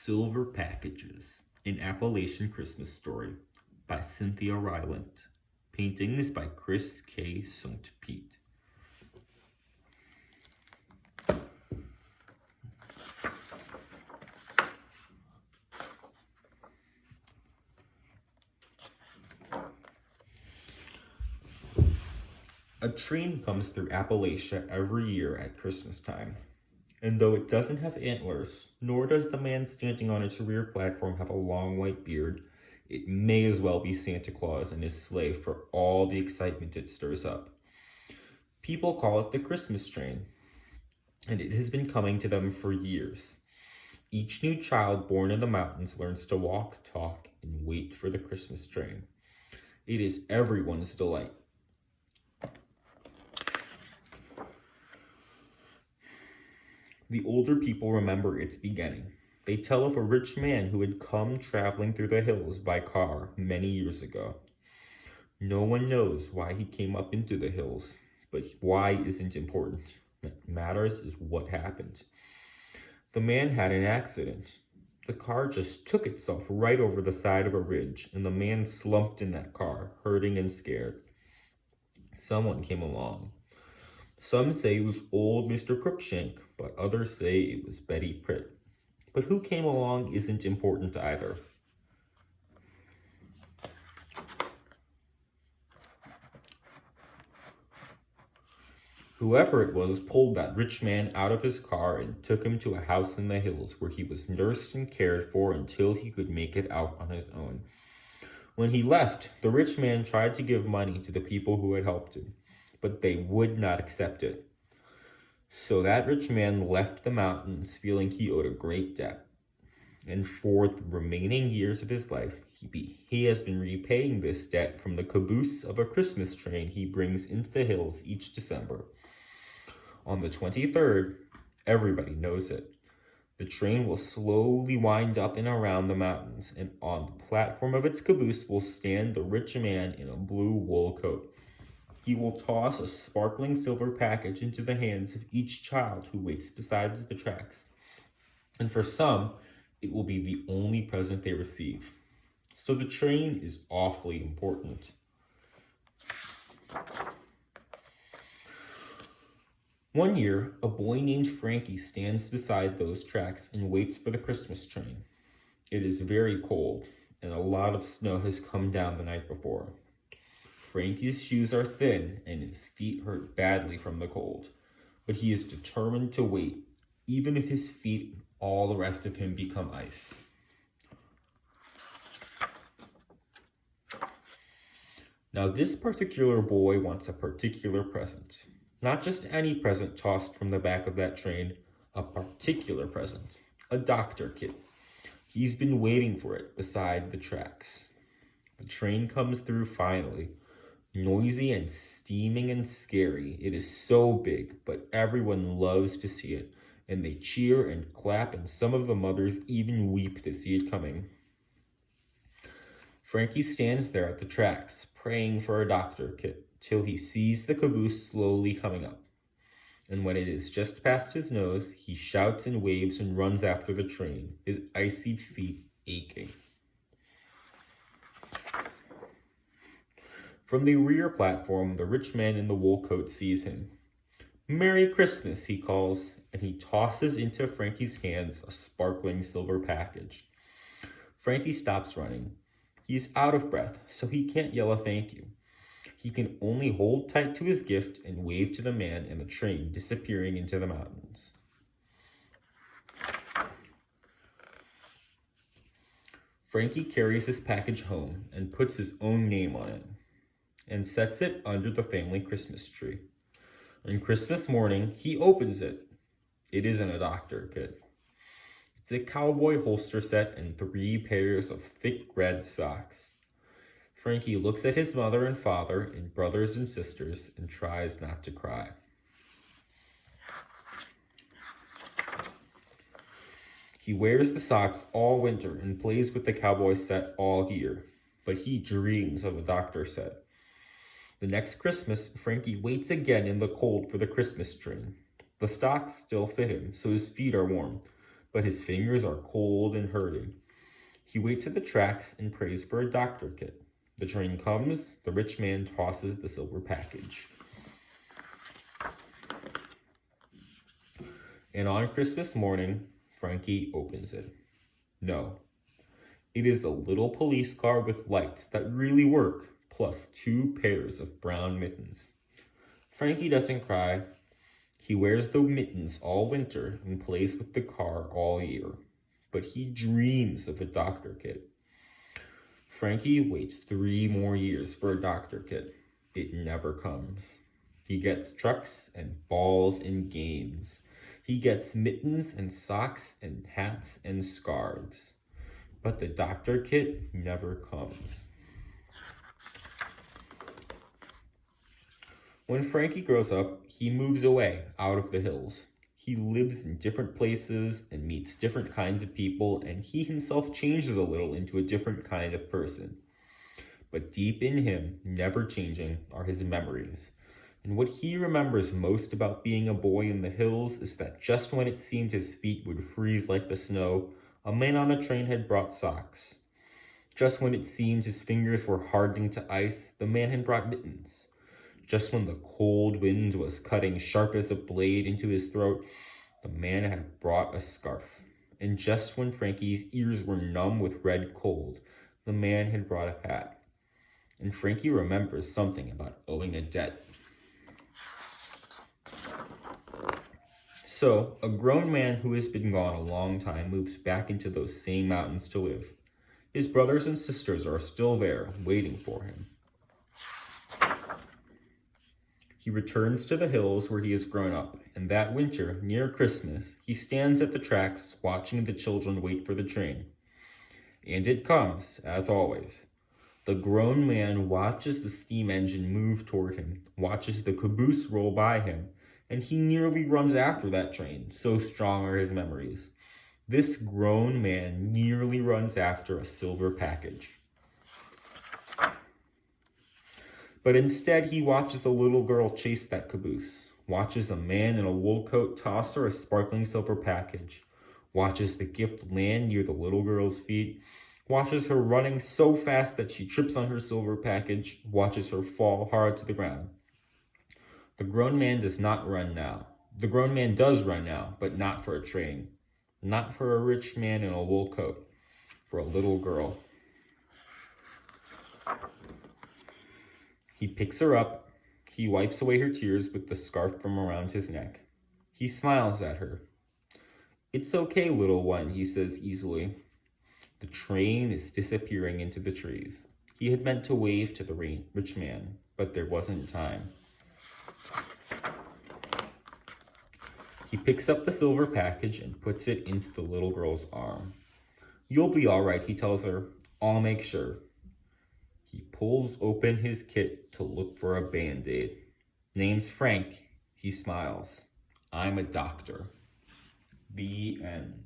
Silver Packages, an Appalachian Christmas Story by Cynthia Rylant. Paintings by Chris K. St. Pete. A train comes through Appalachia every year at Christmas time. And though it doesn't have antlers, nor does the man standing on its rear platform have a long white beard, it may as well be Santa Claus and his sleigh for all the excitement it stirs up. People call it the Christmas train, and it has been coming to them for years. Each new child born in the mountains learns to walk, talk, and wait for the Christmas train. It is everyone's delight. The older people remember its beginning. They tell of a rich man who had come traveling through the hills by car many years ago. No one knows why he came up into the hills, but why isn't important. What matters is what happened. The man had an accident. The car just took itself right over the side of a ridge, and the man slumped in that car, hurting and scared. Someone came along. Some say it was old Mr. Crookshank, but others say it was Betty Pritt. But who came along isn't important either. Whoever it was pulled that rich man out of his car and took him to a house in the hills where he was nursed and cared for until he could make it out on his own. When he left, the rich man tried to give money to the people who had helped him, but they would not accept it. So that rich man left the mountains feeling he owed a great debt. And for the remaining years of his life, he has been repaying this debt from the caboose of a Christmas train he brings into the hills each December. On the 23rd, everybody knows it. The train will slowly wind up and around the mountains, and on the platform of its caboose will stand the rich man in a blue wool coat. He will toss a sparkling silver package into the hands of each child who waits beside the tracks. And for some, it will be the only present they receive. So the train is awfully important. One year, a boy named Frankie stands beside those tracks and waits for the Christmas train. It is very cold, and a lot of snow has come down the night before. Frankie's shoes are thin, and his feet hurt badly from the cold, but he is determined to wait, even if his feet and all the rest of him become ice. Now, this particular boy wants a particular present. Not just any present tossed from the back of that train, a particular present, a doctor kit. He's been waiting for it beside the tracks. The train comes through finally, noisy and steaming and scary. It is so big, but everyone loves to see it, and they cheer and clap, and some of the mothers even weep to see it coming. Frankie stands there at the tracks, praying for a doctor kit, till he sees the caboose slowly coming up. And when it is just past his nose, he shouts and waves and runs after the train, his icy feet aching. From the rear platform, the rich man in the wool coat sees him. "Merry Christmas," he calls, and he tosses into Frankie's hands a sparkling silver package. Frankie stops running. He's out of breath, so he can't yell a thank you. He can only hold tight to his gift and wave to the man and the train disappearing into the mountains. Frankie carries his package home and puts his own name on it and sets it under the family Christmas tree. On Christmas morning, he opens it. It isn't a doctor kit. It's a cowboy holster set and 3 pairs of thick red socks. Frankie looks at his mother and father and brothers and sisters and tries not to cry. He wears the socks all winter and plays with the cowboy set all year, but he dreams of a doctor set. The next Christmas, Frankie waits again in the cold for the Christmas train. The socks still fit him, so his feet are warm, but his fingers are cold and hurting. He waits at the tracks and prays for a doctor kit. The train comes, the rich man tosses the silver package. And on Christmas morning, Frankie opens it. No, it is a little police car with lights that really work, plus 2 pairs of brown mittens. Frankie doesn't cry. He wears the mittens all winter and plays with the car all year. But he dreams of a doctor kit. Frankie waits 3 more years for a doctor kit. It never comes. He gets trucks and balls and games. He gets mittens and socks and hats and scarves. But the doctor kit never comes. When Frankie grows up, he moves away out of the hills. He lives in different places and meets different kinds of people, and he himself changes a little into a different kind of person. But deep in him, never changing, are his memories. And what he remembers most about being a boy in the hills is that just when it seemed his feet would freeze like the snow, a man on a train had brought socks. Just when it seemed his fingers were hardening to ice, the man had brought mittens. Just when the cold wind was cutting sharp as a blade into his throat, the man had brought a scarf. And just when Frankie's ears were numb with red cold, the man had brought a hat. And Frankie remembers something about owing a debt. So, a grown man who has been gone a long time moves back into those same mountains to live. His brothers and sisters are still there, waiting for him. He returns to the hills where he has grown up, and that winter, near Christmas, he stands at the tracks watching the children wait for the train. And it comes, as always. The grown man watches the steam engine move toward him, watches the caboose roll by him, and he nearly runs after that train, so strong are his memories. This grown man nearly runs after a silver package. But instead, he watches a little girl chase that caboose, watches a man in a wool coat toss her a sparkling silver package, watches the gift land near the little girl's feet, watches her running so fast that she trips on her silver package, watches her fall hard to the ground. The grown man does not run now. The grown man does run now, but not for a train. Not for a rich man in a wool coat. For a little girl. He picks her up. He wipes away her tears with the scarf from around his neck. He smiles at her. "It's okay, little one," he says easily. The train is disappearing into the trees. He had meant to wave to the rich man, but there wasn't time. He picks up the silver package and puts it into the little girl's arm. "You'll be all right," he tells her. "I'll make sure." He pulls open his kit to look for a Band-Aid. "Name's Frank," he smiles. "I'm a doctor." The end.